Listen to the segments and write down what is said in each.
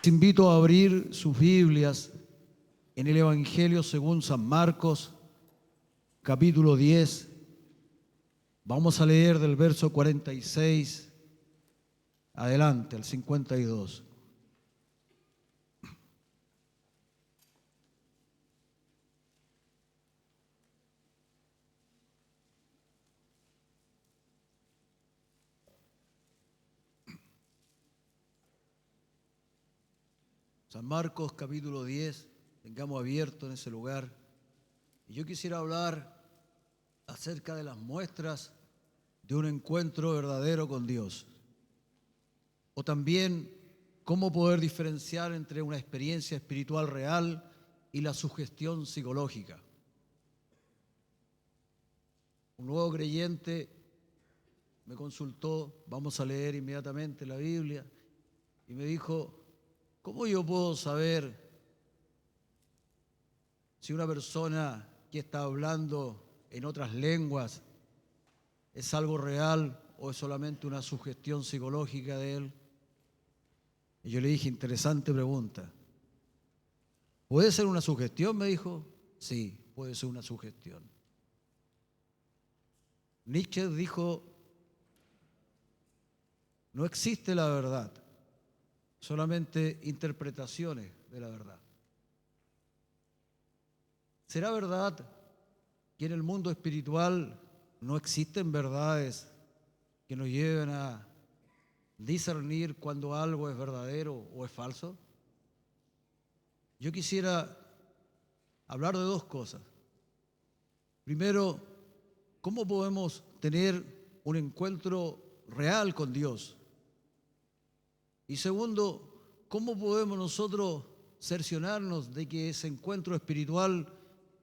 Les invito a abrir sus Biblias en el Evangelio según San Marcos, capítulo 10. Vamos a leer del verso 46 adelante, al 52. San Marcos, capítulo 10, tengamos abierto en ese lugar. Y yo quisiera hablar acerca de las muestras de un encuentro verdadero con Dios. O también cómo poder diferenciar entre una experiencia espiritual real y la sugestión psicológica. Un nuevo creyente me consultó, vamos a leer inmediatamente la Biblia, y me dijo: ¿cómo yo puedo saber si una persona que está hablando en otras lenguas es algo real o es solamente una sugestión psicológica de él? Y yo le dije: interesante pregunta. ¿Puede ser una sugestión?, me dijo. Sí, puede ser una sugestión. Nietzsche dijo: no existe la verdad, solamente interpretaciones de la verdad. ¿Será verdad que en el mundo espiritual no existen verdades que nos lleven a discernir cuando algo es verdadero o es falso? Yo quisiera hablar de dos cosas. Primero, ¿cómo podemos tener un encuentro real con Dios? Y segundo, ¿cómo podemos nosotros cerciorarnos de que ese encuentro espiritual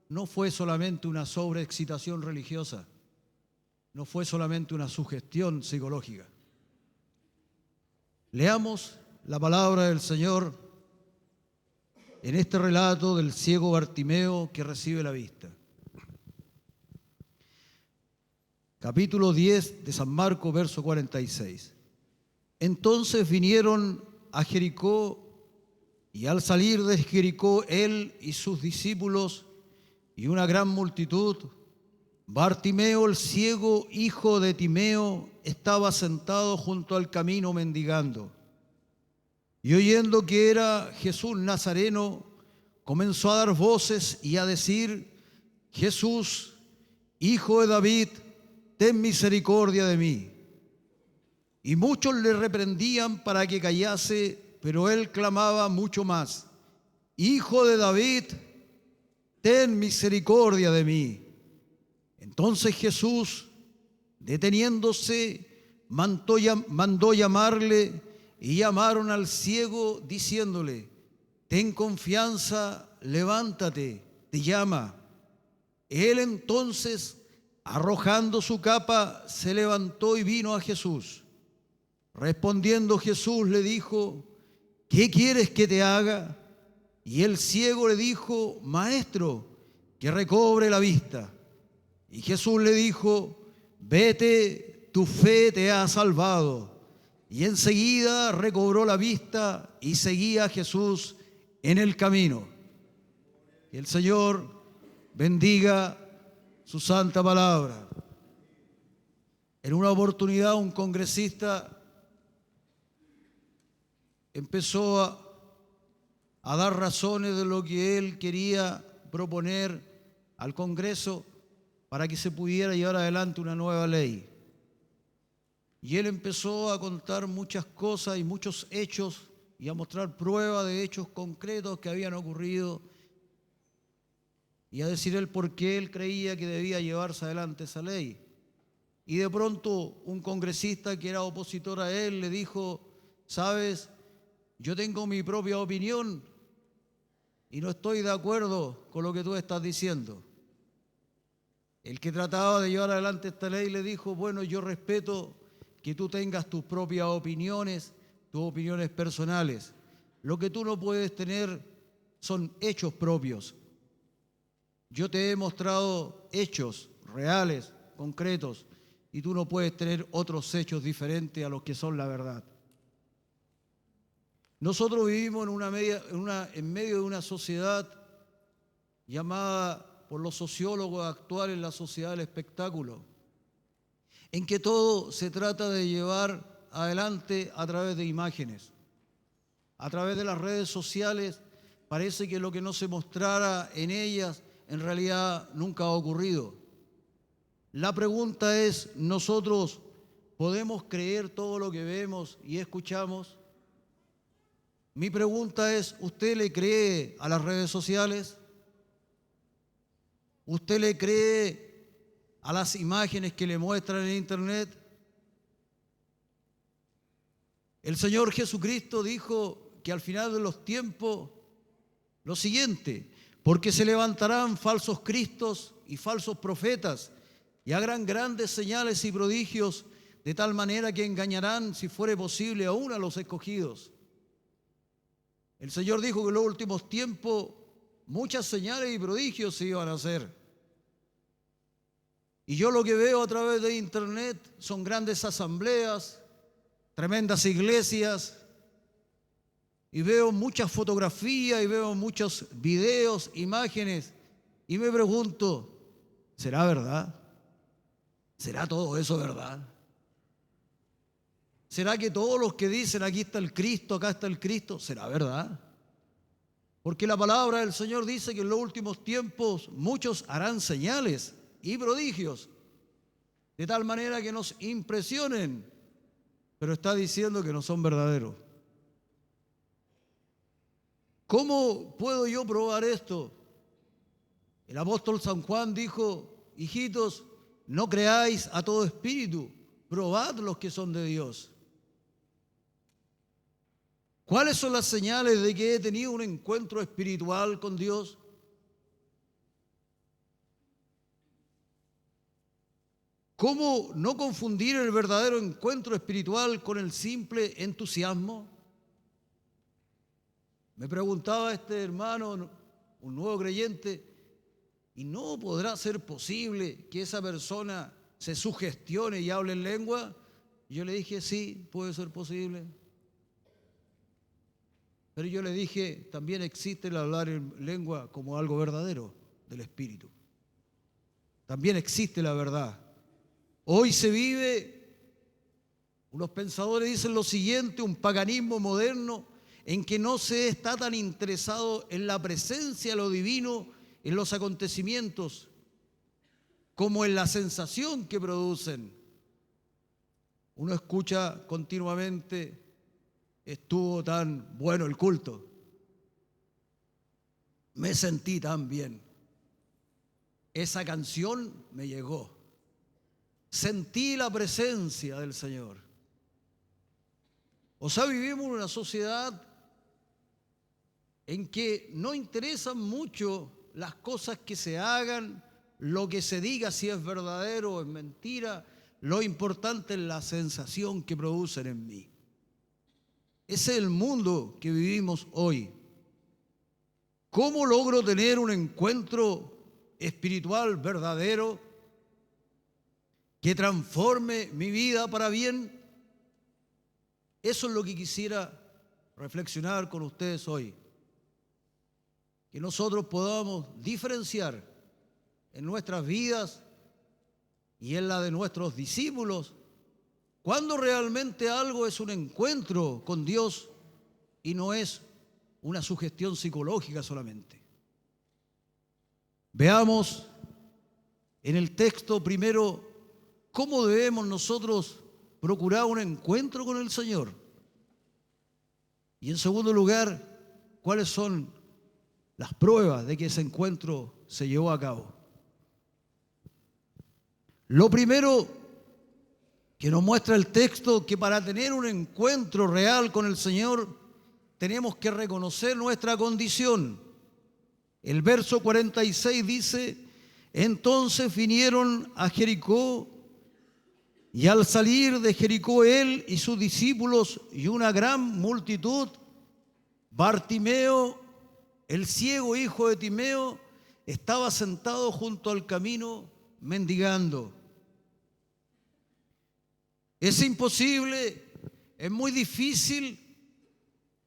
no fue solamente una sobreexcitación religiosa, no fue solamente una sugestión psicológica? Leamos la palabra del Señor en este relato del ciego Bartimeo que recibe la vista. Capítulo 10 de San Marcos, verso 46. Entonces vinieron a Jericó, y al salir de Jericó él y sus discípulos y una gran multitud, Bartimeo el ciego, hijo de Timeo, estaba sentado junto al camino mendigando. Y oyendo que era Jesús Nazareno, comenzó a dar voces y a decir: Jesús, hijo de David, ten misericordia de mí. Y muchos le reprendían para que callase, pero él clamaba mucho más: Hijo de David, ten misericordia de mí. Entonces Jesús, deteniéndose, mandó llamarle, y llamaron al ciego diciéndole: ten confianza, levántate, te llama. Él entonces, arrojando su capa, se levantó y vino a Jesús. Respondiendo Jesús le dijo: ¿qué quieres que te haga? Y el ciego le dijo: Maestro, que recobre la vista. Y Jesús le dijo: vete, tu fe te ha salvado. Y enseguida recobró la vista y seguía a Jesús en el camino. Que el Señor bendiga su santa palabra. En una oportunidad un congresista empezó a dar razones de lo que él quería proponer al Congreso para que se pudiera llevar adelante una nueva ley. Y él empezó a contar muchas cosas y muchos hechos y a mostrar pruebas de hechos concretos que habían ocurrido y a decir él por qué él creía que debía llevarse adelante esa ley. Y de pronto un congresista que era opositor a él le dijo: ¿sabes? Yo tengo mi propia opinión y no estoy de acuerdo con lo que tú estás diciendo. El que trataba de llevar adelante esta ley le dijo: bueno, yo respeto que tú tengas tus propias opiniones, tus opiniones personales. Lo que tú no puedes tener son hechos propios. Yo te he mostrado hechos reales, concretos, y tú no puedes tener otros hechos diferentes a los que son la verdad. Nosotros vivimos en medio de una sociedad llamada por los sociólogos actuales la sociedad del espectáculo, en que todo se trata de llevar adelante a través de imágenes. A través de las redes sociales parece que lo que no se mostrara en ellas en realidad nunca ha ocurrido. La pregunta es, ¿nosotros podemos creer todo lo que vemos y escuchamos? Mi pregunta es, ¿usted le cree a las redes sociales? ¿Usted le cree a las imágenes que le muestran en internet? El Señor Jesucristo dijo que al final de los tiempos lo siguiente: porque se levantarán falsos cristos y falsos profetas y harán grandes señales y prodigios, de tal manera que engañarán, si fuere posible, aún a los escogidos. El Señor dijo que en los últimos tiempos muchas señales y prodigios se iban a hacer. Y yo lo que veo a través de internet son grandes asambleas, tremendas iglesias, y veo muchas fotografías y veo muchos videos, imágenes, y me pregunto, ¿será verdad? ¿Será todo eso verdad? ¿Será que todos los que dicen aquí está el Cristo, acá está el Cristo, será verdad? Porque la palabra del Señor dice que en los últimos tiempos muchos harán señales y prodigios, de tal manera que nos impresionen, pero está diciendo que no son verdaderos. ¿Cómo puedo yo probar esto? El apóstol San Juan dijo, hijitos, no creáis a todo espíritu, probad los que son de Dios. ¿Cuáles son las señales de que he tenido un encuentro espiritual con Dios? ¿Cómo no confundir el verdadero encuentro espiritual con el simple entusiasmo? Me preguntaba este hermano, un nuevo creyente, ¿y no podrá ser posible que esa persona se sugestione y hable en lengua? Y yo le dije, sí, puede ser posible. Pero yo le dije, también existe el hablar en lengua como algo verdadero del Espíritu. También existe la verdad. Hoy se vive, unos pensadores dicen lo siguiente, un paganismo moderno en que no se está tan interesado en la presencia de lo divino, en los acontecimientos, como en la sensación que producen. Uno escucha continuamente, estuvo tan bueno el culto, me sentí tan bien, esa canción me llegó, sentí la presencia del Señor. O sea, vivimos en una sociedad en que no interesan mucho las cosas que se hagan, lo que se diga, si es verdadero o es mentira. Lo importante es la sensación que producen en mí. Ese es el mundo que vivimos hoy. ¿Cómo logro tener un encuentro espiritual verdadero que transforme mi vida para bien? Eso es lo que quisiera reflexionar con ustedes hoy. Que nosotros podamos diferenciar en nuestras vidas y en la de nuestros discípulos cuando realmente algo es un encuentro con Dios y no es una sugestión psicológica solamente. Veamos en el texto primero cómo debemos nosotros procurar un encuentro con el Señor. Y en segundo lugar, cuáles son las pruebas de que ese encuentro se llevó a cabo. Lo primero que nos muestra el texto, que para tener un encuentro real con el Señor tenemos que reconocer nuestra condición. El verso 46 dice, entonces vinieron a Jericó, y al salir de Jericó él y sus discípulos y una gran multitud, Bartimeo, el ciego hijo de Timeo, estaba sentado junto al camino mendigando. Es imposible, es muy difícil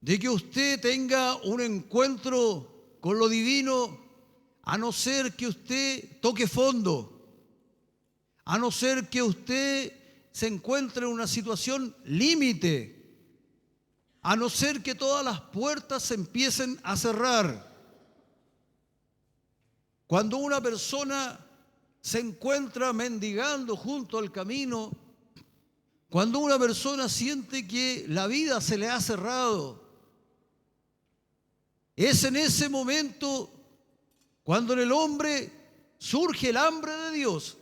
de que usted tenga un encuentro con lo divino, a no ser que usted toque fondo, a no ser que usted se encuentre en una situación límite, a no ser que todas las puertas se empiecen a cerrar. Cuando una persona se encuentra mendigando junto al camino, cuando una persona siente que la vida se le ha cerrado, es en ese momento cuando en el hombre surge el hambre de Dios.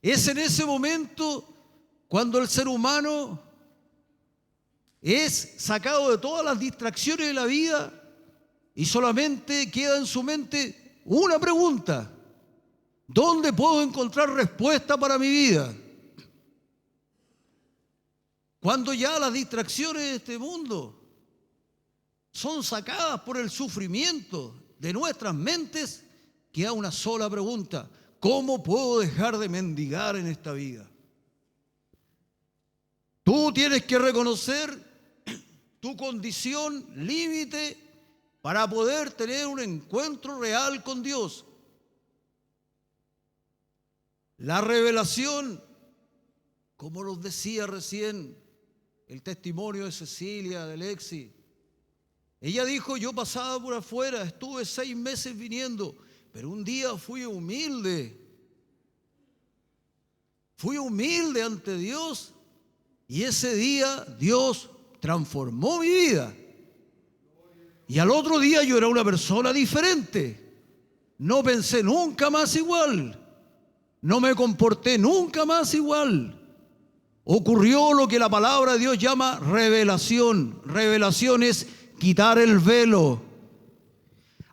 Es en ese momento cuando el ser humano es sacado de todas las distracciones de la vida y solamente queda en su mente una pregunta: ¿dónde puedo encontrar respuesta para mi vida? Cuando ya las distracciones de este mundo son sacadas por el sufrimiento de nuestras mentes, queda una sola pregunta: ¿cómo puedo dejar de mendigar en esta vida? Tú tienes que reconocer tu condición límite para poder tener un encuentro real con Dios. La revelación, como los decía recién el testimonio de Cecilia, de Lexi, ella dijo: yo pasaba por afuera, estuve 6 meses viniendo, pero un día fui humilde ante Dios, y ese día Dios transformó mi vida. Y al otro día yo era una persona diferente. No pensé nunca más igual. No me comporté nunca más igual. Ocurrió lo que la palabra de Dios llama revelación. Revelación es quitar el velo.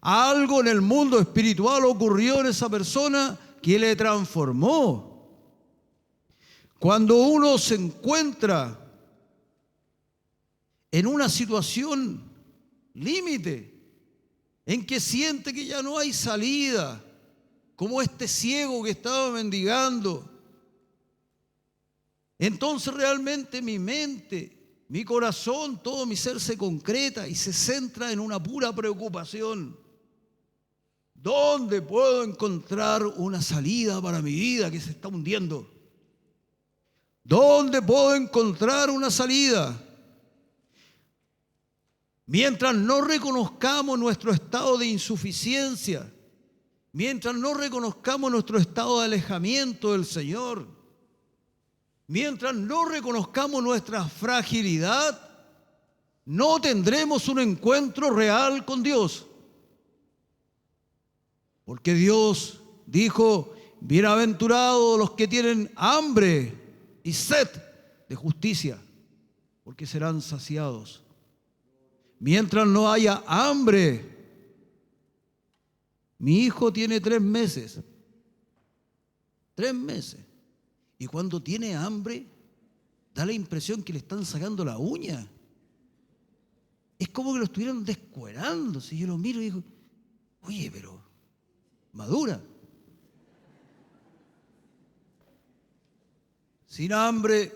Algo en el mundo espiritual ocurrió en esa persona que le transformó. Cuando uno se encuentra en una situación límite, en que siente que ya no hay salida, como este ciego que estaba mendigando, entonces realmente mi mente, mi corazón, todo mi ser se concreta y se centra en una pura preocupación. ¿Dónde puedo encontrar una salida para mi vida que se está hundiendo? ¿Dónde puedo encontrar una salida? Mientras no reconozcamos nuestro estado de insuficiencia, mientras no reconozcamos nuestro estado de alejamiento del Señor, mientras no reconozcamos nuestra fragilidad, no tendremos un encuentro real con Dios. Porque Dios dijo: bienaventurados los que tienen hambre y sed de justicia, porque serán saciados. Mientras no haya hambre, mi hijo tiene 3 meses. 3 meses. Y cuando tiene hambre, da la impresión que le están sacando la uña. Es como que lo estuvieran descuerando. Si yo lo miro y digo: oye, pero madura. Sin hambre,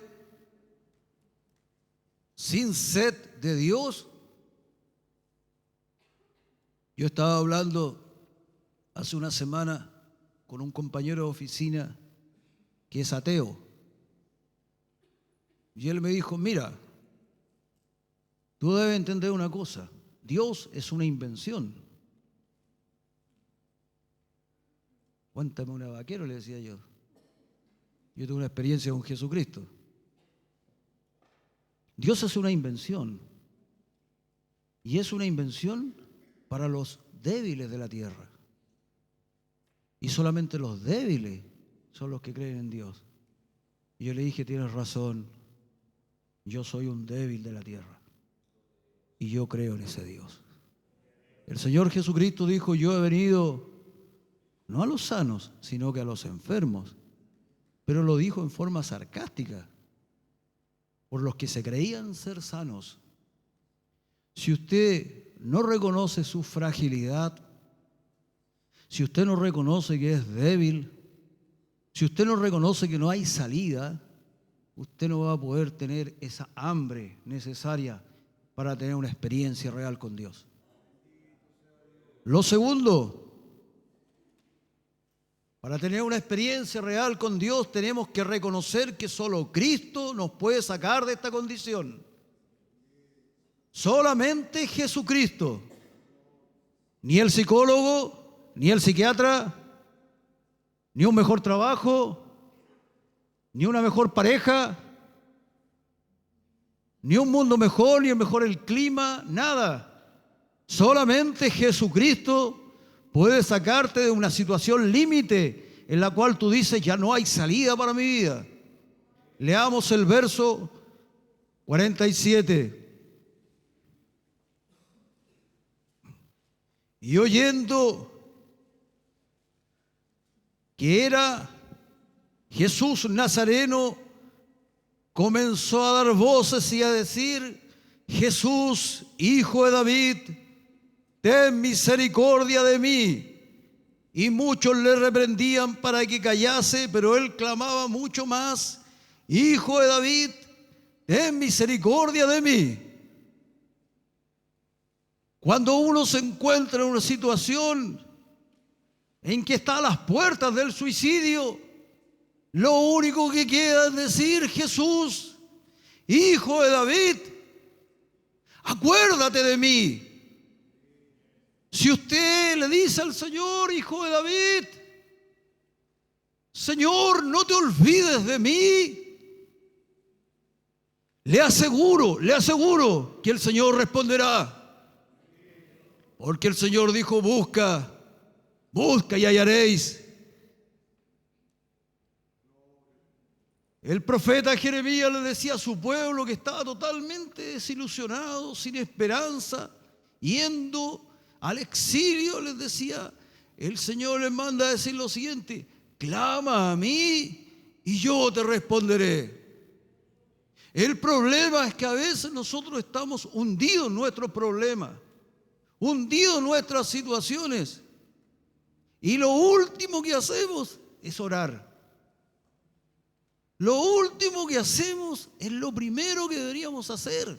sin sed de Dios. Yo estaba hablando hace una semana con un compañero de oficina que es ateo. Y él me dijo: mira, tú debes entender una cosa, Dios es una invención. Cuéntame una vaquero, le decía yo. Yo tuve una experiencia con Jesucristo. Dios es una invención. Y es una invención para los débiles de la tierra. Y solamente los débiles son los que creen en Dios. Y yo le dije: tienes razón, yo soy un débil de la tierra. Y yo creo en ese Dios. El Señor Jesucristo dijo: yo he venido no a los sanos, sino que a los enfermos. Pero lo dijo en forma sarcástica, por los que se creían ser sanos. Si usted no reconoce su fragilidad, si usted no reconoce que es débil, si usted no reconoce que no hay salida, usted no va a poder tener esa hambre necesaria para tener una experiencia real con Dios. Lo segundo, para tener una experiencia real con Dios tenemos que reconocer que solo Cristo nos puede sacar de esta condición. Solamente Jesucristo. Ni el psicólogo, ni el psiquiatra, ni un mejor trabajo, ni una mejor pareja, ni un mundo mejor, ni mejor el clima, nada. Solamente Jesucristo puede sacarte de una situación límite en la cual tú dices, ya no hay salida para mi vida. Leamos el verso 47. Y oyendo que era Jesús Nazareno, comenzó a dar voces y a decir, Jesús, hijo de David, ten misericordia de mí. Y muchos le reprendían para que callase, pero él clamaba mucho más, Hijo de David, ten misericordia de mí. Cuando uno se encuentra en una situación en que está a las puertas del suicidio, lo único que queda es decir, Jesús, Hijo de David, acuérdate de mí. Si usted le dice al Señor, Hijo de David, Señor, no te olvides de mí, le aseguro que el Señor responderá. Porque el Señor dijo, busca y hallaréis. El profeta Jeremías le decía a su pueblo que estaba totalmente desilusionado, sin esperanza, yendo al exilio, les decía, el Señor les manda a decir lo siguiente, clama a mí y yo te responderé. El problema es que a veces nosotros estamos hundidos en nuestros problemas, hundidos en nuestras situaciones, y lo último que hacemos es orar. Lo último que hacemos es lo primero que deberíamos hacer.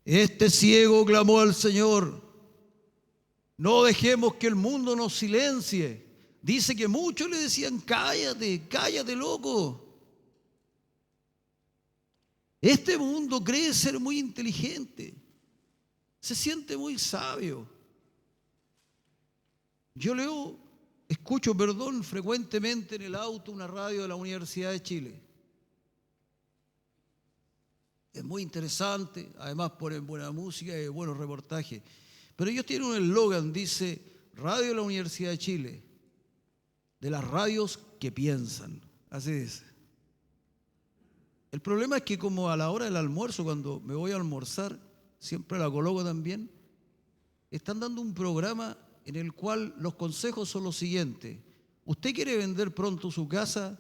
Este ciego clamó al Señor. No dejemos que el mundo nos silencie. Dice que muchos le decían, cállate loco. Este mundo cree ser muy inteligente. Se siente muy sabio. Yo escucho frecuentemente en el auto una radio de la Universidad de Chile. Es muy interesante, además ponen buena música y buenos reportajes. Pero ellos tienen un eslogan, dice, Radio de la Universidad de Chile, de las radios que piensan. Así dice. El problema es que como a la hora del almuerzo, cuando me voy a almorzar, siempre la coloco también, están dando un programa en el cual los consejos son los siguientes. Usted quiere vender pronto su casa,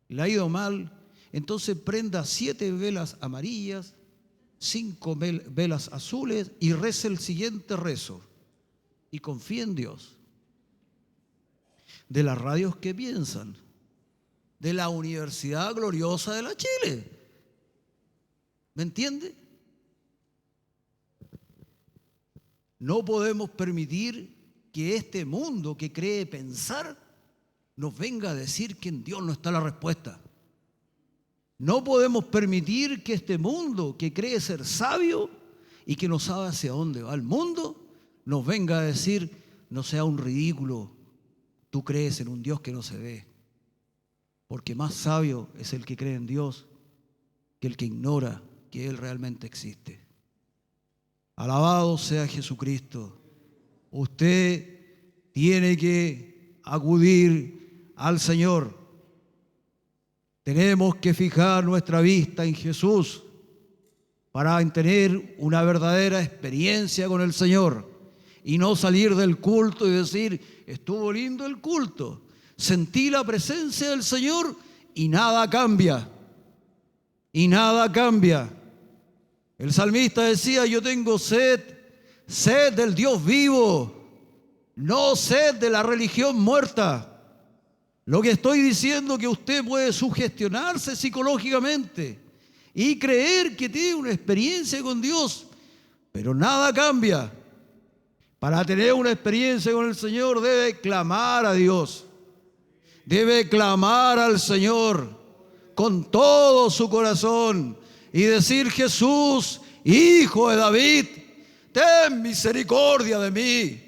le ha ido mal, entonces prenda 7 velas amarillas, 5 velas azules y rece el siguiente rezo. Y confíe en Dios. De las radios que piensan, de la Universidad Gloriosa de la Chile. ¿Me entiende? No podemos permitir que este mundo que cree pensar nos venga a decir que en Dios no está la respuesta. No podemos permitir que este mundo que cree ser sabio y que no sabe hacia dónde va el mundo nos venga a decir, no sea un ridículo, tú crees en un Dios que no se ve. Porque más sabio es el que cree en Dios que el que ignora que Él realmente existe. Alabado sea Jesucristo. Usted tiene que acudir al Señor. Tenemos que fijar nuestra vista en Jesús para tener una verdadera experiencia con el Señor y no salir del culto y decir, estuvo lindo el culto, sentí la presencia del Señor y nada cambia. Y nada cambia. El salmista decía, yo tengo sed del Dios vivo, no sed de la religión muerta. Lo que estoy diciendo es que usted puede sugestionarse psicológicamente y creer que tiene una experiencia con Dios, pero nada cambia. Para tener una experiencia con el Señor debe clamar a Dios, debe clamar al Señor con todo su corazón y decir: Jesús, Hijo de David, ten misericordia de mí.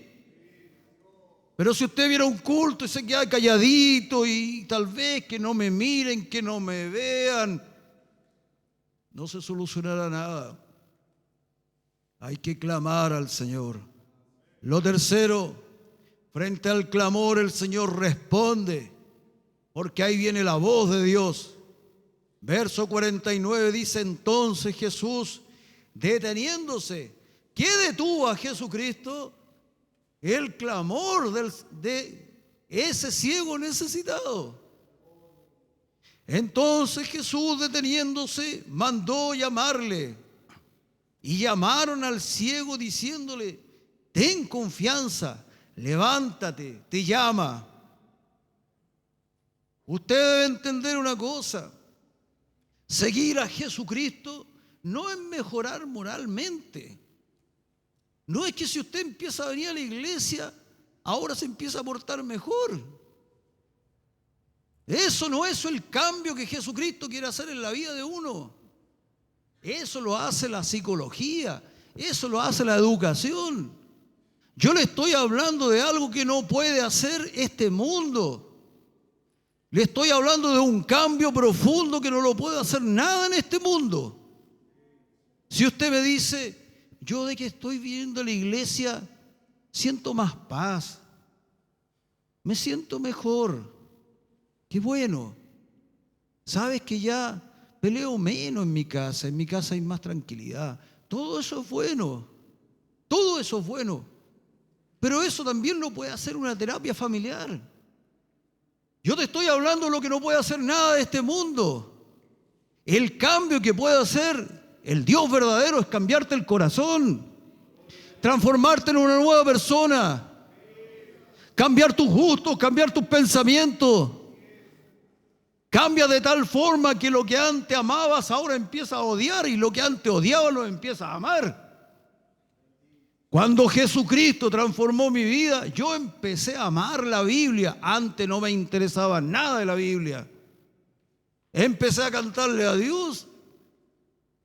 Pero si usted viene a un culto y se queda calladito y tal vez que no me miren, que no me vean, no se solucionará nada. Hay que clamar al Señor. Lo tercero, frente al clamor el Señor responde, porque ahí viene la voz de Dios. Verso 49 dice: entonces Jesús, deteniéndose, ¿qué detuvo a Jesucristo? El clamor de ese ciego necesitado. Entonces Jesús, deteniéndose, mandó llamarle. Y llamaron al ciego diciéndole: ten confianza, levántate, te llama. Usted debe entender una cosa: seguir a Jesucristo no es mejorar moralmente. No es que si usted empieza a venir a la iglesia, ahora se empieza a portar mejor. Eso no es el cambio que Jesucristo quiere hacer en la vida de uno. Eso lo hace la psicología, eso lo hace la educación. Yo le estoy hablando de algo que no puede hacer este mundo. Le estoy hablando de un cambio profundo que no lo puede hacer nada en este mundo. Si usted me dice: yo de que estoy viviendo en la iglesia siento más paz, me siento mejor, qué bueno. Sabes que ya peleo menos en mi casa hay más tranquilidad. Todo eso es bueno, todo eso es bueno. Pero eso también lo puede hacer una terapia familiar. Yo te estoy hablando de lo que no puede hacer nada de este mundo. El cambio que puede hacer el Dios verdadero es cambiarte el corazón, transformarte en una nueva persona, cambiar tus gustos, cambiar tus pensamientos. Cambia de tal forma que lo que antes amabas ahora empieza a odiar, y lo que antes odiabas lo empiezas a amar. Cuando Jesucristo transformó mi vida, yo empecé a amar la Biblia. Antes no me interesaba nada de la Biblia. Empecé a cantarle a Dios.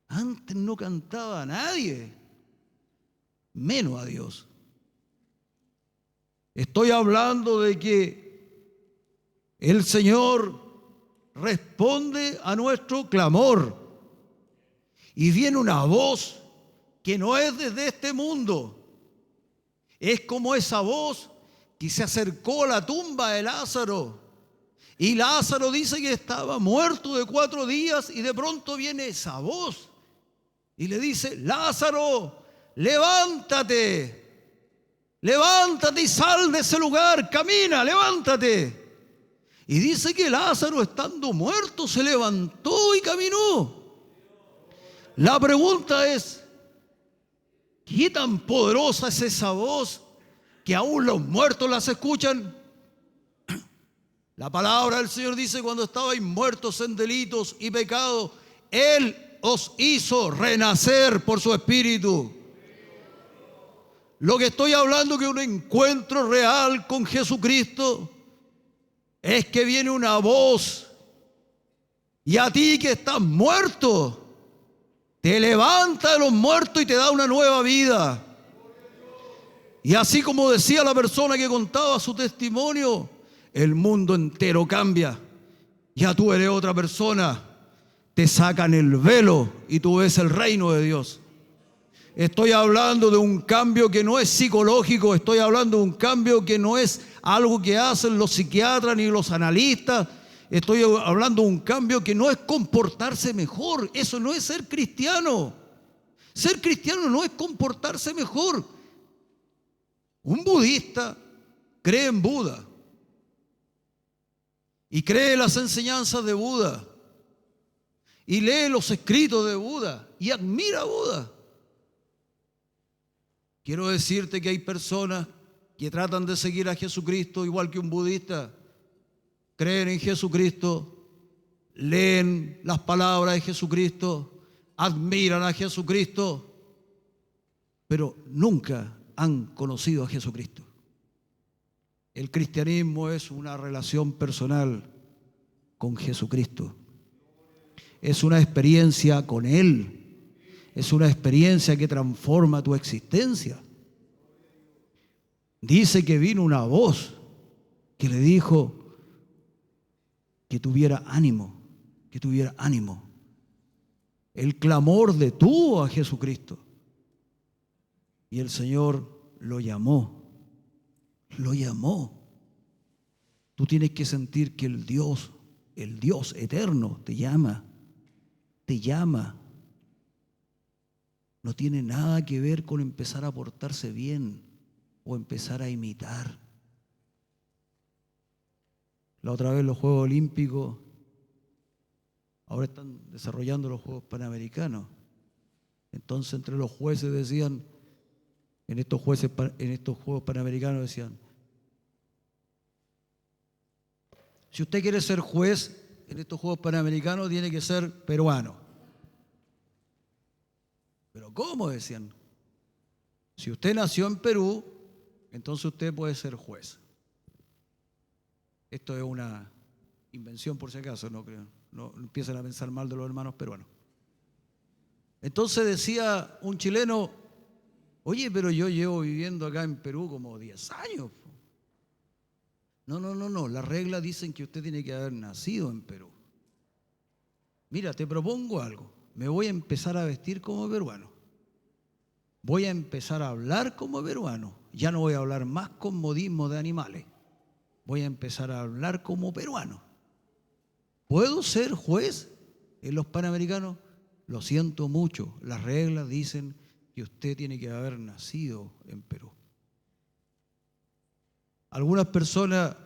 Antes no cantaba a nadie, menos a Dios. Estoy hablando de que el Señor responde a nuestro clamor. Y viene una voz que no es desde este mundo. Es como esa voz que se acercó a la tumba de Lázaro. Y Lázaro dice que estaba muerto de 4 días, y de pronto viene esa voz y le dice: Lázaro, levántate, levántate y sal de ese lugar, camina, levántate. Y dice que Lázaro, estando muerto, se levantó y caminó. La pregunta es: ¿qué tan poderosa es esa voz que aún los muertos las escuchan? La palabra del Señor dice: cuando estabais muertos en delitos y pecados, Él os hizo renacer por su Espíritu. Lo que estoy hablando, que un encuentro real con Jesucristo, es que viene una voz, y a ti que estás muerto, te levanta de los muertos y te da una nueva vida. Y así como decía la persona que contaba su testimonio, el mundo entero cambia. Ya tú eres otra persona. Te sacan el velo y tú ves el reino de Dios. Estoy hablando de un cambio que no es psicológico. Estoy hablando de un cambio que no es algo que hacen los psiquiatras ni los analistas. Estoy hablando de un cambio que no es comportarse mejor. Eso no es ser cristiano. Ser cristiano no es comportarse mejor. Un budista cree en Buda y cree en las enseñanzas de Buda y lee los escritos de Buda y admira a Buda. Quiero decirte que hay personas que tratan de seguir a Jesucristo igual que un budista. Creen en Jesucristo, leen las palabras de Jesucristo, admiran a Jesucristo, pero nunca han conocido a Jesucristo. El cristianismo es una relación personal con Jesucristo. Es una experiencia con Él. Es una experiencia que transforma tu existencia. Dice que vino una voz que le dijo que tuviera ánimo, que tuviera ánimo. El clamor detuvo a Jesucristo y el Señor lo llamó, lo llamó. Tú tienes que sentir que el Dios eterno te llama, te llama. No tiene nada que ver con empezar a portarse bien o empezar a imitar. La otra vez los Juegos Olímpicos, ahora están desarrollando los Juegos Panamericanos. Entonces entre los jueces decían, en estos Juegos Panamericanos decían, si usted quiere ser juez en estos Juegos Panamericanos tiene que ser peruano. ¿Pero cómo? Decían. Si usted nació en Perú, entonces usted puede ser juez. Esto es una invención por si acaso, no creo. No empiecen a pensar mal de los hermanos peruanos. Entonces decía un chileno, oye, pero yo llevo viviendo acá en Perú como 10 años. No, las reglas dicen que usted tiene que haber nacido en Perú. Mira, te propongo algo. Me voy a empezar a vestir como peruano. Voy a empezar a hablar como peruano. Ya no voy a hablar más con modismo de animales. Voy a empezar a hablar como peruano. ¿Puedo ser juez en los Panamericanos? Lo siento mucho. Las reglas dicen que usted tiene que haber nacido en Perú. Algunas personas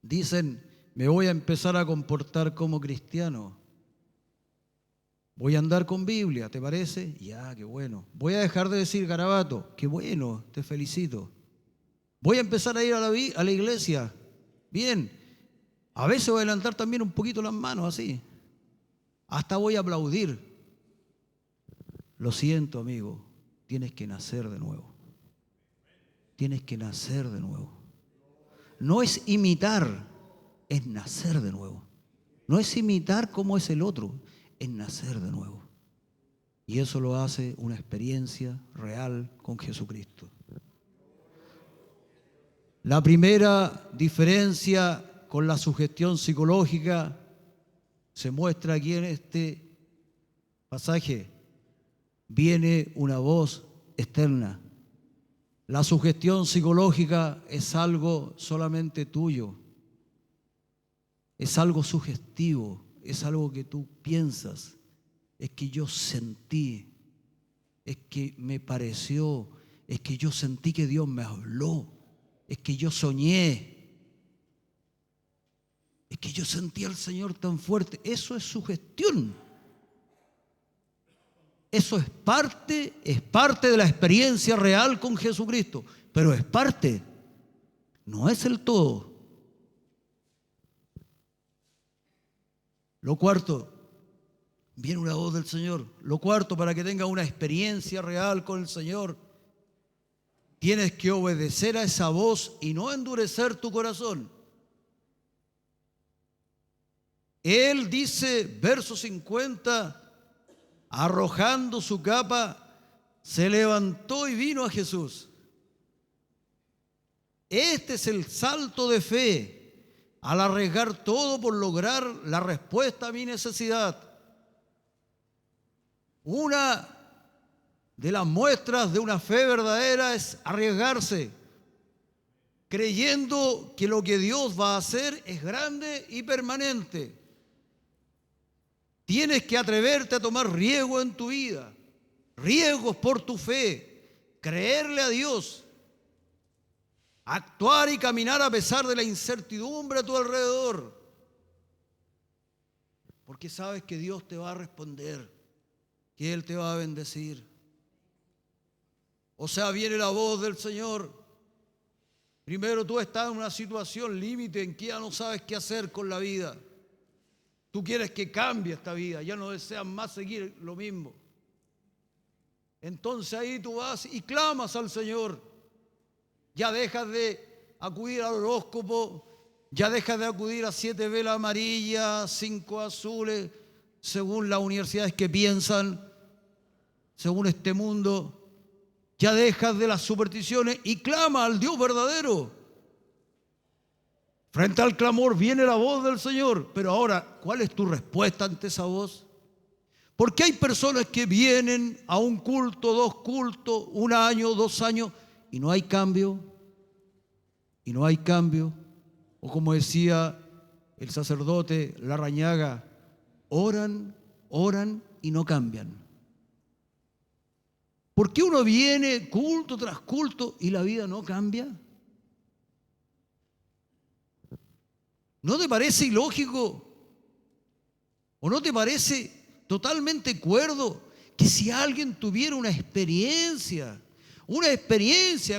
dicen, me voy a empezar a comportar como cristiano. Voy a andar con Biblia, ¿te parece? Ya, qué bueno. Voy a dejar de decir garabato. Qué bueno, te felicito. Voy a empezar a ir a la iglesia. Bien. A veces voy a levantar también un poquito las manos, así. Hasta voy a aplaudir. Lo siento, amigo. Tienes que nacer de nuevo. Tienes que nacer de nuevo. No es imitar, es nacer de nuevo. No es imitar como es el otro, es nacer de nuevo. Y eso lo hace una experiencia real con Jesucristo. La primera diferencia con la sugestión psicológica se muestra aquí en este pasaje. Viene una voz externa. La sugestión psicológica es algo solamente tuyo. Es algo sugestivo, es algo que tú piensas. Es que yo sentí, es que me pareció, es que yo sentí que Dios me habló, es que yo soñé, es que yo sentí al Señor tan fuerte. Eso es sugestión. Eso es parte de la experiencia real con Jesucristo, pero es parte, no es el todo. Lo cuarto, viene una voz del Señor. Lo cuarto, para que tengas una experiencia real con el Señor, tienes que obedecer a esa voz y no endurecer tu corazón. Él dice, verso 50, arrojando su capa, se levantó y vino a Jesús. Este es el salto de fe al arriesgar todo por lograr la respuesta a mi necesidad. Una de las muestras de una fe verdadera es arriesgarse, creyendo que lo que Dios va a hacer es grande y permanente. Tienes que atreverte a tomar riesgo en tu vida, riesgos por tu fe, creerle a Dios, actuar y caminar a pesar de la incertidumbre a tu alrededor, porque sabes que Dios te va a responder, que Él te va a bendecir. O sea, viene la voz del Señor. Primero tú estás en una situación límite en que ya no sabes qué hacer con la vida. Tú quieres que cambie esta vida, ya no deseas más seguir lo mismo. Entonces ahí tú vas y clamas al Señor. Ya dejas de acudir al horóscopo, ya dejas de acudir a 7 velas amarillas, 5 azules, según las universidades que piensan, según este mundo. Ya dejas de las supersticiones y clama al Dios verdadero. Frente al clamor viene la voz del Señor. Pero ahora, ¿cuál es tu respuesta ante esa voz? Porque hay personas que vienen a un culto, 2 cultos, 1 año, 2 años, y no hay cambio. Y no hay cambio. O como decía el sacerdote Larrañaga, oran, oran y no cambian. ¿Por qué uno viene culto tras culto y la vida no cambia? ¿No te parece ilógico? ¿O no te parece totalmente cuerdo que si alguien tuviera una experiencia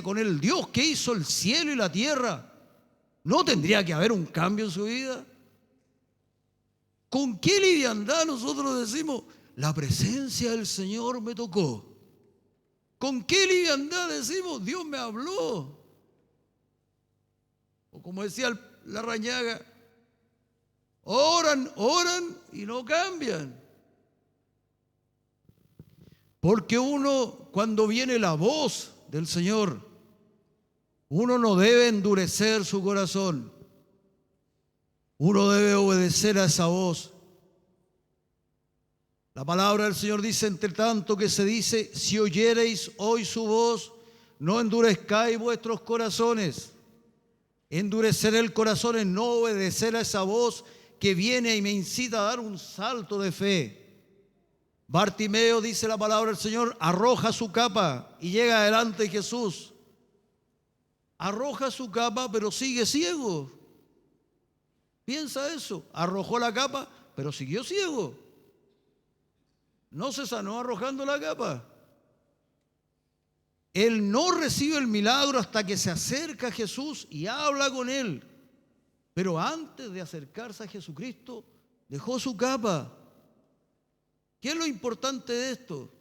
con el Dios que hizo el cielo y la tierra, no tendría que haber un cambio en su vida? ¿Con qué liviandad nosotros decimos, la presencia del Señor me tocó? ¿Con qué liviandad decimos, Dios me habló? O como decía Larrañaga, oran, oran y no cambian. Porque uno, cuando viene la voz del Señor, uno no debe endurecer su corazón. Uno debe obedecer a esa voz. La palabra del Señor dice, entre tanto que se dice, si oyereis hoy su voz, no endurezcáis vuestros corazones. Endurecer el corazón es no obedecer a esa voz que viene y me incita a dar un salto de fe. Bartimeo, dice la palabra del Señor, arroja su capa y llega delante de Jesús. Arroja su capa, pero sigue ciego. Piensa eso, arrojó la capa, pero siguió ciego. No se sanó arrojando la capa. Él no recibe el milagro hasta que se acerca a Jesús y habla con él. Pero antes de acercarse a Jesucristo, dejó su capa. ¿Qué es lo importante de esto?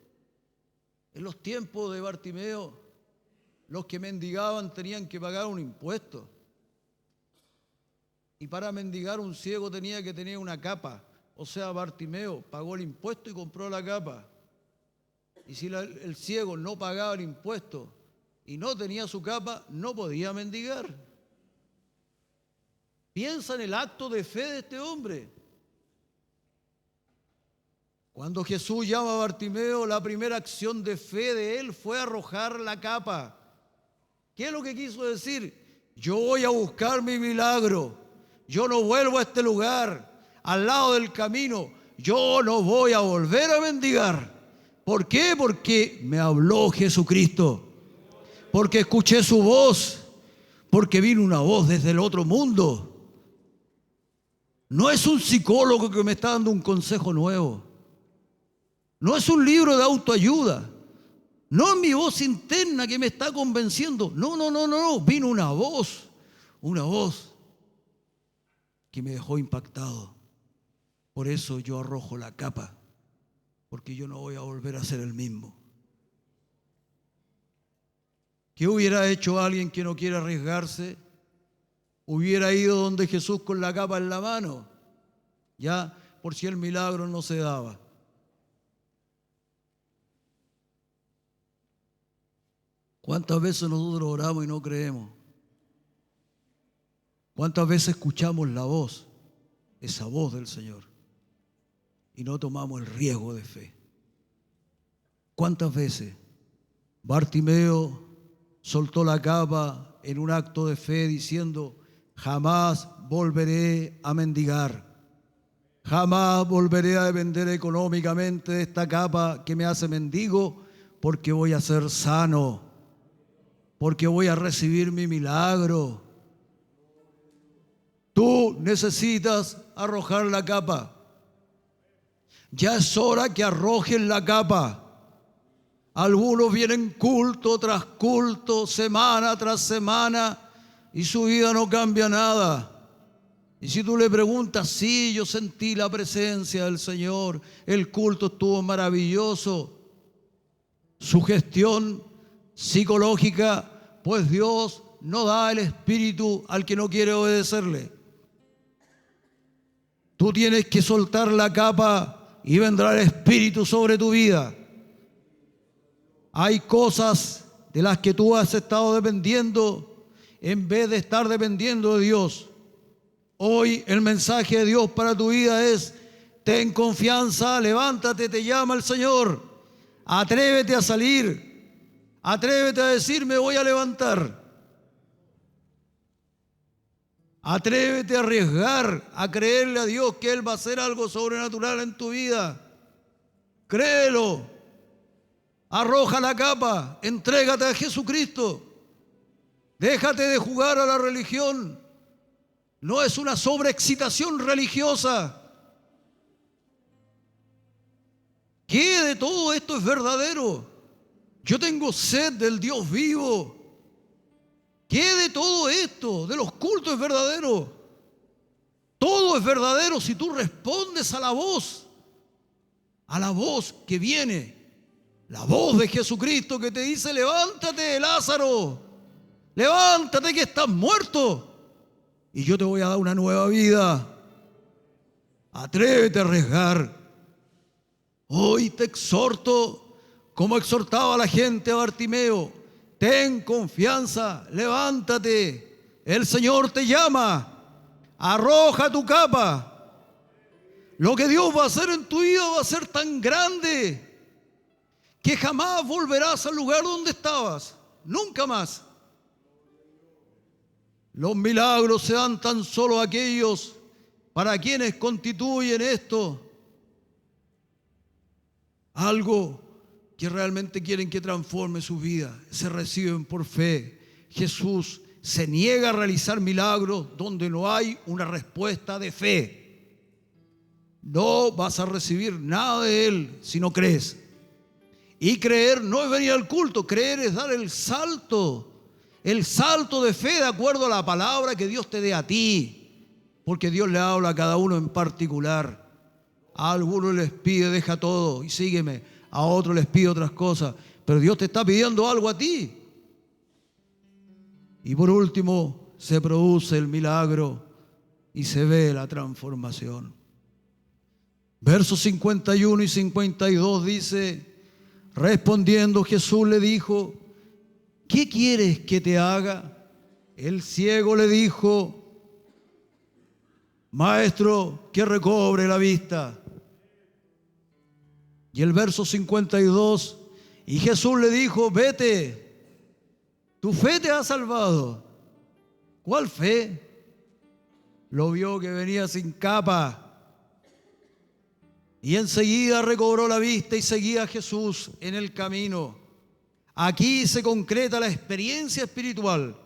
En los tiempos de Bartimeo, los que mendigaban tenían que pagar un impuesto. Y para mendigar un ciego tenía que tener una capa. O sea, Bartimeo pagó el impuesto y compró la capa. Y si el ciego no pagaba el impuesto y no tenía su capa, no podía mendigar. Piensa en el acto de fe de este hombre. Cuando Jesús llama a Bartimeo, la primera acción de fe de él fue arrojar la capa. ¿Qué es lo que quiso decir? Yo voy a buscar mi milagro. Yo no vuelvo a este lugar. Al lado del camino, yo no voy a volver a mendigar. ¿Por qué? Porque me habló Jesucristo, porque escuché su voz, porque vino una voz desde el otro mundo. No es un psicólogo que me está dando un consejo nuevo, no es un libro de autoayuda, no es mi voz interna que me está convenciendo. No, vino una voz que me dejó impactado. Por eso yo arrojo la capa, porque yo no voy a volver a ser el mismo. ¿Qué hubiera hecho alguien que no quiere arriesgarse? Hubiera ido donde Jesús con la capa en la mano, ya por si el milagro no se daba. ¿Cuántas veces nosotros oramos y no creemos? ¿Cuántas veces escuchamos la voz, esa voz del Señor, y no tomamos el riesgo de fe? ¿Cuántas veces Bartimeo soltó la capa en un acto de fe diciendo, jamás volveré a mendigar, jamás volveré a depender económicamente de esta capa que me hace mendigo, porque voy a ser sano, porque voy a recibir mi milagro? Tú necesitas arrojar la capa. Ya es hora que arrojen la capa. Algunos vienen culto tras culto, semana tras semana, y su vida no cambia nada. Y si tú le preguntas, sí, yo sentí la presencia del Señor, el culto estuvo maravilloso, sugestión psicológica, pues Dios no da el espíritu al que no quiere obedecerle. Tú tienes que soltar la capa y vendrá el espíritu sobre tu vida. Hay cosas de las que tú has estado dependiendo en vez de estar dependiendo de Dios. Hoy el mensaje de Dios para tu vida es: ten confianza, levántate, te llama el Señor. Atrévete a salir, atrévete a decir: me voy a levantar. Atrévete a arriesgar, a creerle a Dios que Él va a hacer algo sobrenatural en tu vida. Créelo. Arroja la capa, entrégate a Jesucristo. Déjate de jugar a la religión. No es una sobreexcitación religiosa. ¿Qué de todo esto es verdadero? Yo tengo sed del Dios vivo. ¿Qué de todo esto, de los cultos, es verdadero? Todo es verdadero si tú respondes a la voz que viene, la voz de Jesucristo que te dice: levántate, Lázaro, levántate que estás muerto y yo te voy a dar una nueva vida. Atrévete a arriesgar. Hoy te exhorto, como exhortaba a la gente a Bartimeo: ten confianza, levántate, el Señor te llama, arroja tu capa. Lo que Dios va a hacer en tu vida va a ser tan grande que jamás volverás al lugar donde estabas, nunca más. Los milagros se dan tan solo a aquellos para quienes constituyen esto algo que realmente quieren que transforme su vida. Se reciben por fe. Jesús se niega a realizar milagros donde no hay una respuesta de fe. No vas a recibir nada de Él si no crees. Y creer no es venir al culto, creer es dar el salto de fe de acuerdo a la palabra que Dios te dé a ti, porque Dios le habla a cada uno en particular. A algunos les pide: deja todo y sígueme. A otros les pide otras cosas, pero Dios te está pidiendo algo a ti. Y por último, se produce el milagro y se ve la transformación. Versos 51 y 52 dice: respondiendo Jesús le dijo: ¿qué quieres que te haga? El ciego le dijo: Maestro, que recobre la vista. Y el verso 52, y Jesús le dijo: vete, tu fe te ha salvado. ¿Cuál fe? Lo vio que venía sin capa y enseguida recobró la vista y seguía a Jesús en el camino. Aquí se concreta la experiencia espiritual.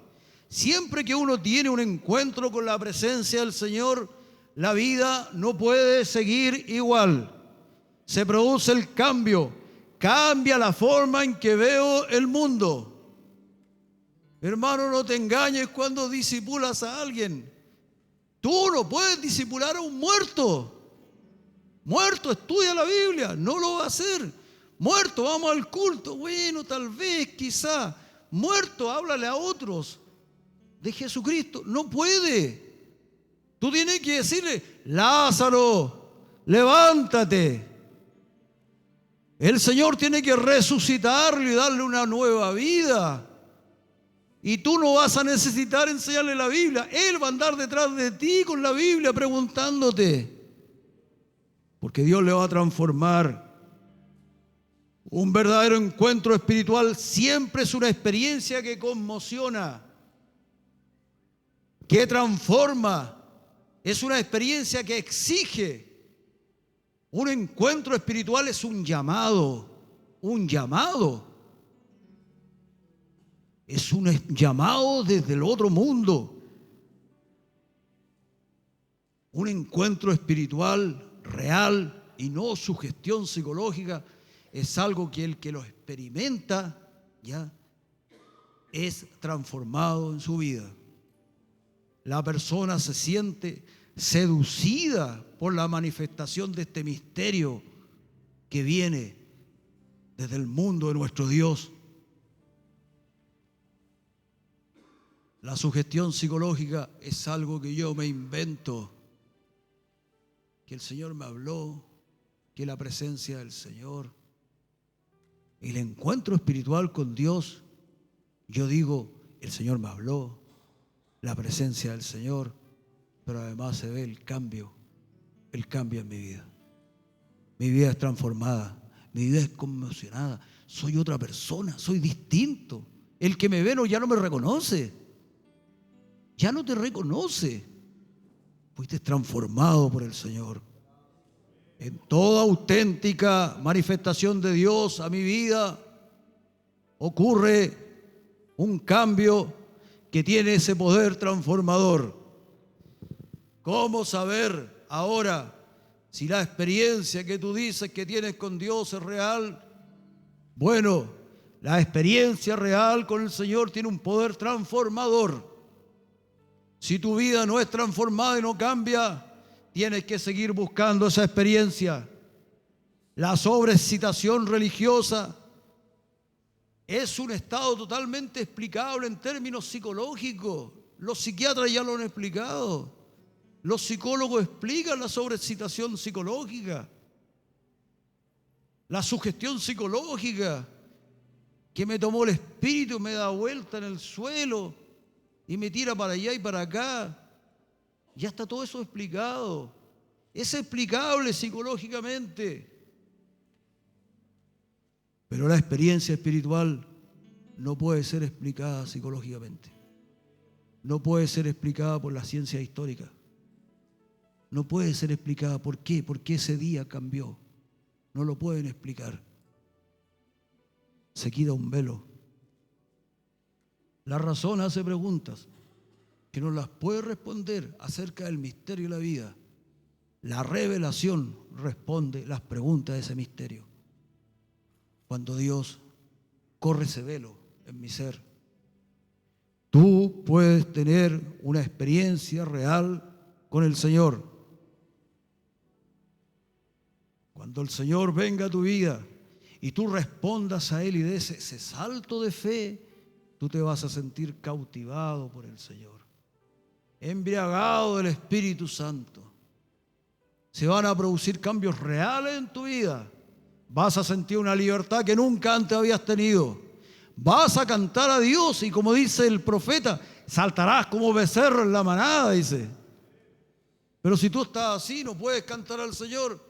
Siempre que uno tiene un encuentro con la presencia del Señor, la vida no puede seguir igual. Se produce el cambio, cambia la forma en que veo el mundo. Hermano, no te engañes cuando disipulas a alguien. Tú no puedes disipular a un muerto. Muerto, estudia la Biblia, no lo va a hacer. Muerto, vamos al culto, bueno, tal vez, quizá. Muerto, háblale a otros de Jesucristo. No puede. Tú tienes que decirle: Lázaro, levántate. El Señor tiene que resucitarlo y darle una nueva vida. Y tú no vas a necesitar enseñarle la Biblia. Él va a andar detrás de ti con la Biblia preguntándote. Porque Dios le va a transformar. Un verdadero encuentro espiritual siempre es una experiencia que conmociona, que transforma. Es una experiencia que exige. Un encuentro espiritual es un llamado. Es un llamado desde el otro mundo. Un encuentro espiritual real y no sugestión psicológica es algo que el que lo experimenta ya es transformado en su vida. La persona se siente seducida por la manifestación de este misterio que viene desde el mundo de nuestro Dios. La sugestión psicológica es algo que yo me invento, que el Señor me habló, que la presencia del Señor, el encuentro espiritual con Dios, yo digo, el Señor me habló, la presencia del Señor, pero además se ve el cambio en mi vida. Mi vida es transformada, mi vida es conmocionada, soy otra persona, soy distinto. El que me ve ya no me reconoce, ya no te reconoce. Fuiste transformado por el Señor. En toda auténtica manifestación de Dios a mi vida ocurre un cambio que tiene ese poder transformador. ¿Cómo saber ahora si la experiencia que tú dices que tienes con Dios es real? Bueno, la experiencia real con el Señor tiene un poder transformador. Si tu vida no es transformada y no cambia, tienes que seguir buscando esa experiencia. La sobreexcitación religiosa es un estado totalmente explicable en términos psicológicos. Los psiquiatras ya lo han explicado. Los psicólogos explican la sobreexcitación psicológica, la sugestión psicológica, que me tomó el espíritu, me da vuelta en el suelo y me tira para allá y para acá. Ya está todo eso explicado. Es explicable psicológicamente. Pero la experiencia espiritual no puede ser explicada psicológicamente. No puede ser explicada por la ciencia histórica. No puede ser explicada. ¿Por qué? Porque ese día cambió. No lo pueden explicar. Se quita un velo. La razón hace preguntas que no las puede responder acerca del misterio de la vida. La revelación responde las preguntas de ese misterio. Cuando Dios corre ese velo en mi ser, tú puedes tener una experiencia real con el Señor. Cuando el Señor venga a tu vida y tú respondas a Él y des ese salto de fe, tú te vas a sentir cautivado por el Señor, embriagado del Espíritu Santo. Se van a producir cambios reales en tu vida. Vas a sentir una libertad que nunca antes habías tenido. Vas a cantar a Dios y, como dice el profeta, saltarás como becerro en la manada, dice. Pero si tú estás así, no puedes cantar al Señor.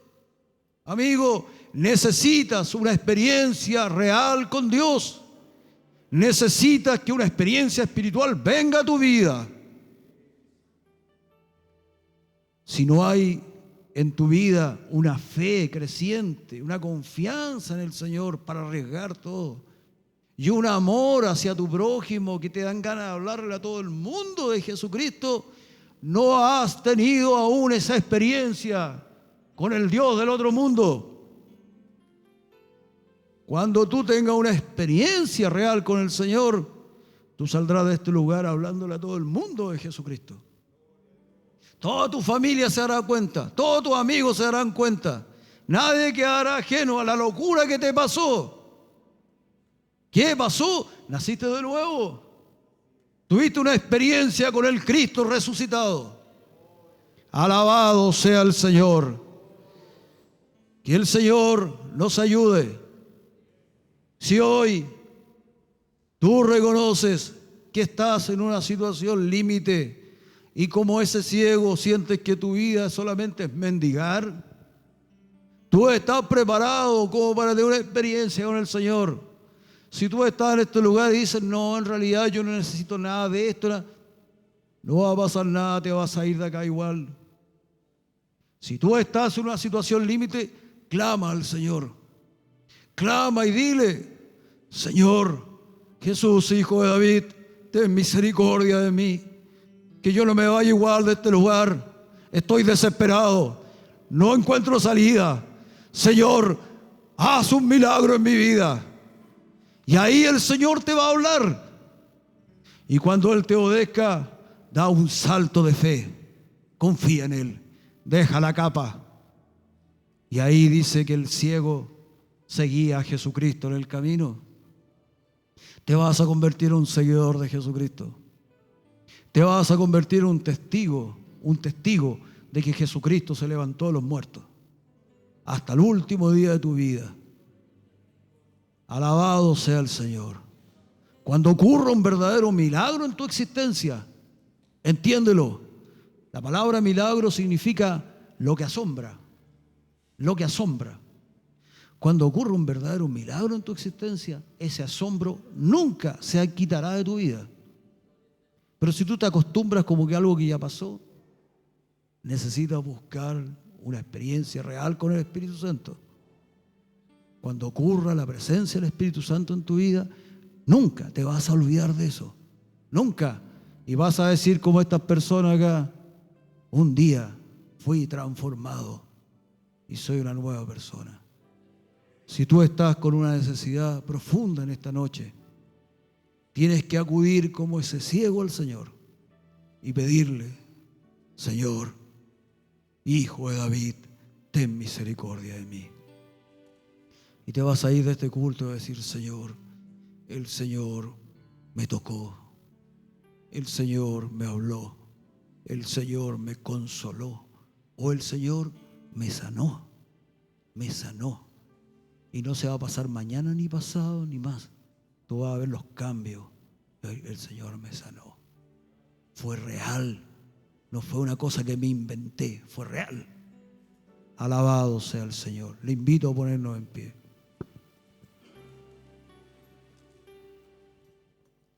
Amigo, necesitas una experiencia real con Dios. Necesitas que una experiencia espiritual venga a tu vida. Si no hay en tu vida una fe creciente, una confianza en el Señor para arriesgar todo, y un amor hacia tu prójimo que te dan ganas de hablarle a todo el mundo de Jesucristo, no has tenido aún esa experiencia con el Dios del otro mundo. Cuando tú tengas una experiencia real con el Señor, tú saldrás de este lugar hablándole a todo el mundo de Jesucristo. Toda tu familia se dará cuenta, todos tus amigos se darán cuenta. Nadie quedará ajeno a la locura que te pasó. ¿Qué pasó? Naciste de nuevo. Tuviste una experiencia con el Cristo resucitado. Alabado sea el Señor. Que el Señor nos ayude. Si hoy tú reconoces que estás en una situación límite y como ese ciego sientes que tu vida solamente es mendigar, tú estás preparado como para tener una experiencia con el Señor. Si tú estás en este lugar y dices, no, en realidad yo no necesito nada de esto, no va a pasar nada, te vas a ir de acá igual. Si tú estás en una situación límite, clama al Señor. Clama y dile, Señor, Jesús, Hijo de David, ten misericordia de mí, que yo no me vaya igual de este lugar. Estoy desesperado, no encuentro salida. Señor, haz un milagro en mi vida. Y ahí el Señor te va a hablar. Y cuando Él te obedezca, da un salto de fe. confía en Él, deja la capa. Y ahí dice que el ciego seguía a Jesucristo en el camino. Te vas a convertir en un seguidor de Jesucristo. Te vas a convertir en un testigo de que Jesucristo se levantó de los muertos hasta el último día de tu vida. Alabado sea el Señor. Cuando ocurra un verdadero milagro en tu existencia, entiéndelo. La palabra milagro significa lo que asombra. Lo que asombra. Cuando ocurra un verdadero milagro en tu existencia, ese asombro nunca se quitará de tu vida. Pero si tú te acostumbras como que algo que ya pasó, necesitas buscar una experiencia real con el Espíritu Santo. Cuando ocurra la presencia del Espíritu Santo en tu vida, nunca te vas a olvidar de eso. Nunca. Y vas a decir como estas personas acá, un día fui transformado y soy una nueva persona. Si tú estás con una necesidad profunda en esta noche, tienes que acudir como ese ciego al Señor y pedirle: Señor, Hijo de David, ten misericordia de mí. Y te vas a ir de este culto a decir: Señor, el Señor me tocó, el Señor me habló, el Señor me consoló, o el Señor me sanó, me sanó. Y no se va a pasar mañana, ni pasado, ni más. Tú vas a ver los cambios. El Señor me sanó. Fue real. No fue una cosa que me inventé, fue real. Alabado sea el Señor. Le invito a ponernos en pie.